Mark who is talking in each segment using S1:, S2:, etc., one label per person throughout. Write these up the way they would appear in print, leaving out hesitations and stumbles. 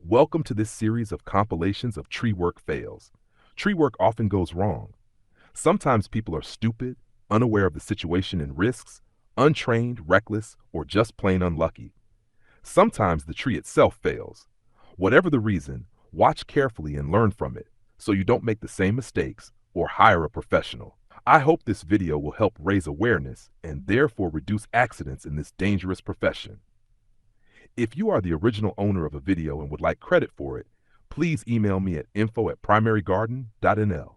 S1: Welcome to this series of compilations of tree work fails. Tree work often goes wrong. Sometimes people are stupid, unaware of the situation and risks, untrained, reckless, or just plain unlucky. Sometimes the tree itself fails. Whatever the reason, watch carefully and learn from it so you don't make the same mistakes or hire a professional. I hope this video will help raise awareness and therefore reduce accidents in this dangerous profession. If you are the original owner of a video and would like credit for it, please email me at info@primarygarden.nl.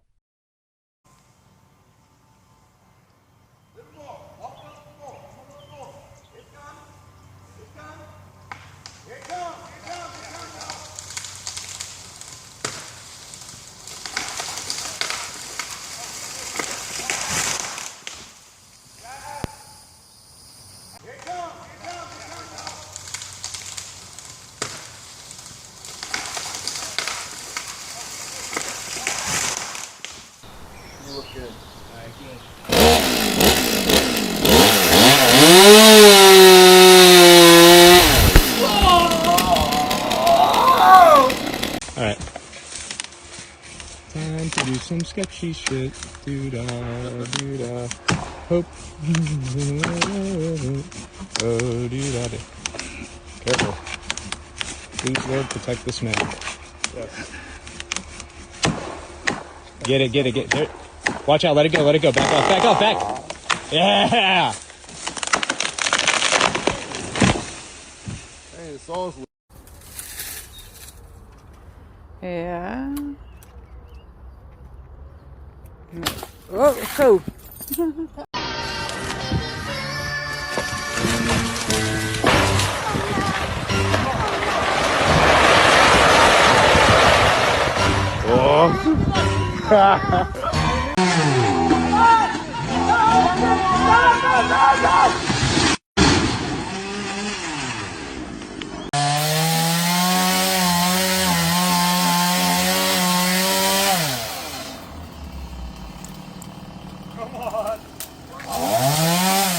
S2: You look good.
S3: Alright. Time to do some sketchy shit. Doo-da, doo-da. Hope. Oh, doo-da, doo. Careful. Please, Lord, protect this man. Yes. Get it. There. Watch out, let it go. Back off. Yeah!
S2: Hey, the song's
S4: Yeah. Oh, cool.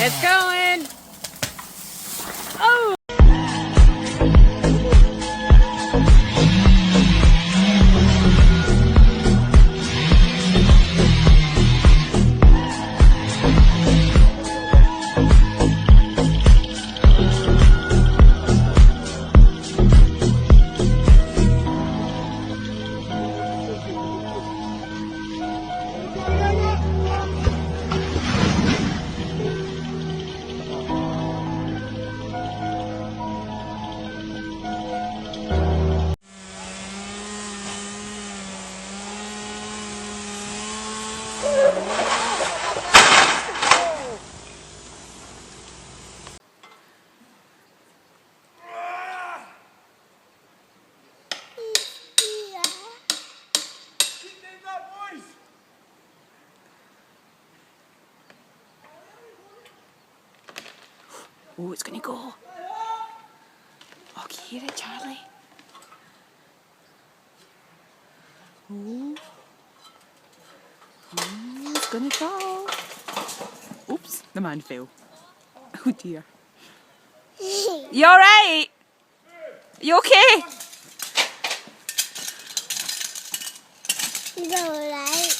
S4: It's going. Oh. Oh, it's gonna go. Oh, can you hear it, Charlie? Oh. Oh, it's gonna fall. Oops, the man fell. Oh dear. You alright? You okay?
S5: He's alright.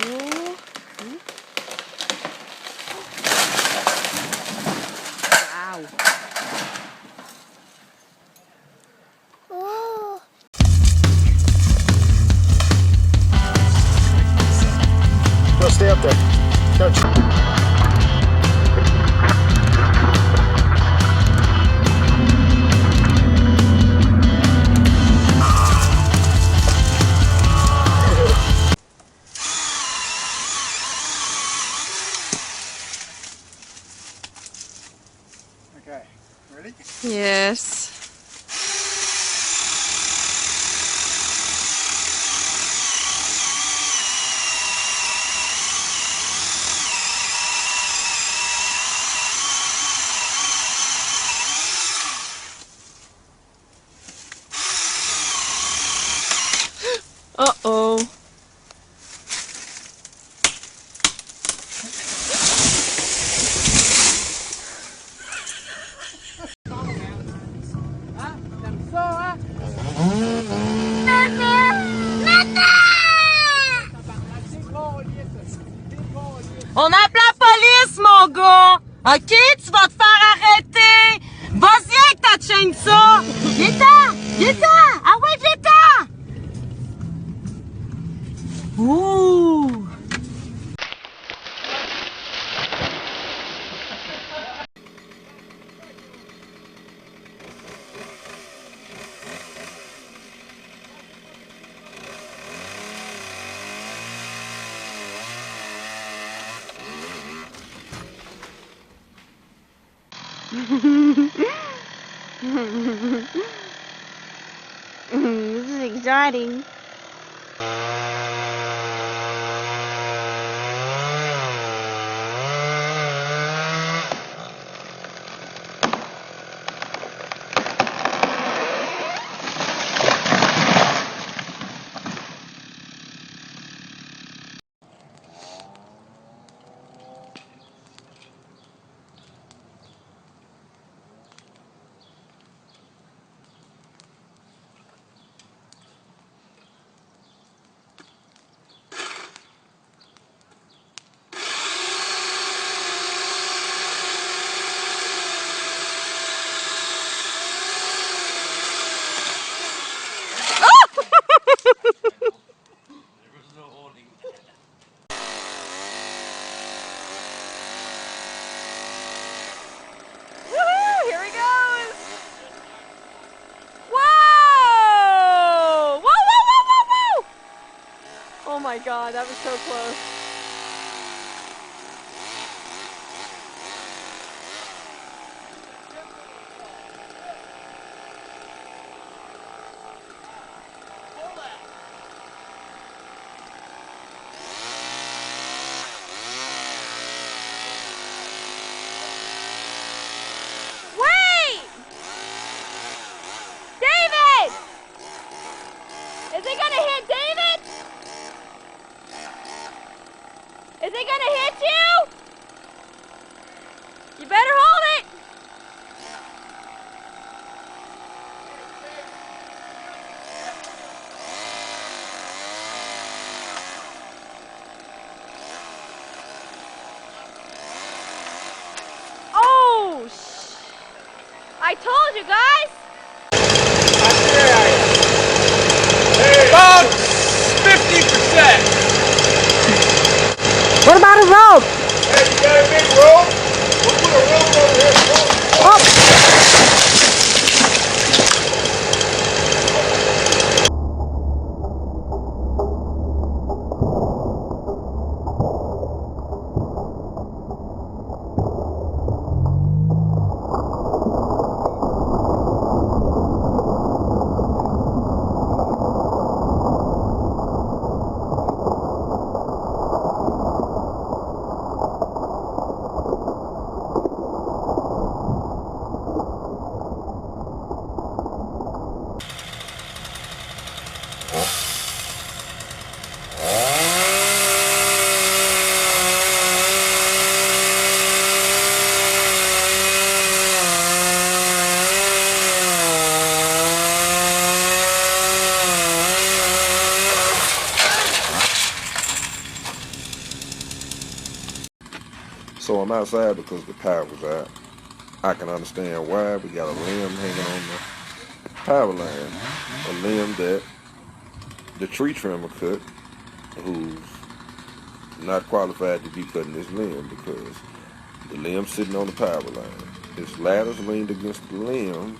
S4: Oh. Wow.
S5: Oh.
S2: No, stay up there. Touch. Okay, ready?
S4: Yes. Uh-oh.
S5: chainsaw. Get that! Get that! I will get that! Ooh. This is exciting.
S4: Woohoo! Here he goes! Whoa! Whoa, whoa, whoa, whoa, whoa! Oh my god, that was so close. Wait! David! Is it gonna hit David? Is it gonna hit you? You better hold it! Oh, I told you guys!
S6: About 50%.
S5: What about a rope?
S6: Hey, you got a big rope? We'll put a rope over here.
S7: So I'm outside because the power was out. I can understand why. We got a limb hanging on the power line. A limb that the tree trimmer cut, who's not qualified to be cutting this limb because the limb's sitting on the power line. His ladder's leaned against the limb,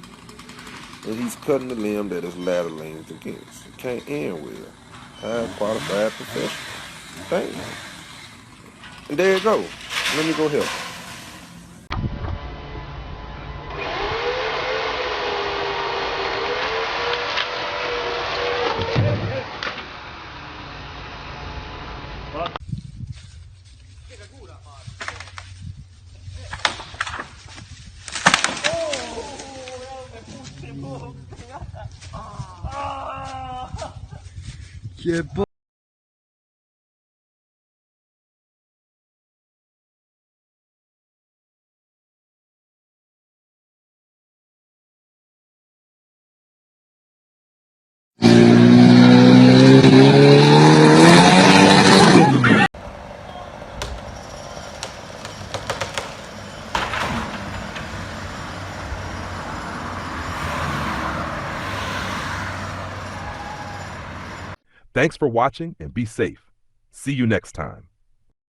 S7: and he's cutting the limb that his ladder leans against. It can't end well. High qualified professional. Damn. And there you go. Let me go help him.
S1: Thanks for watching and be safe. See you next time.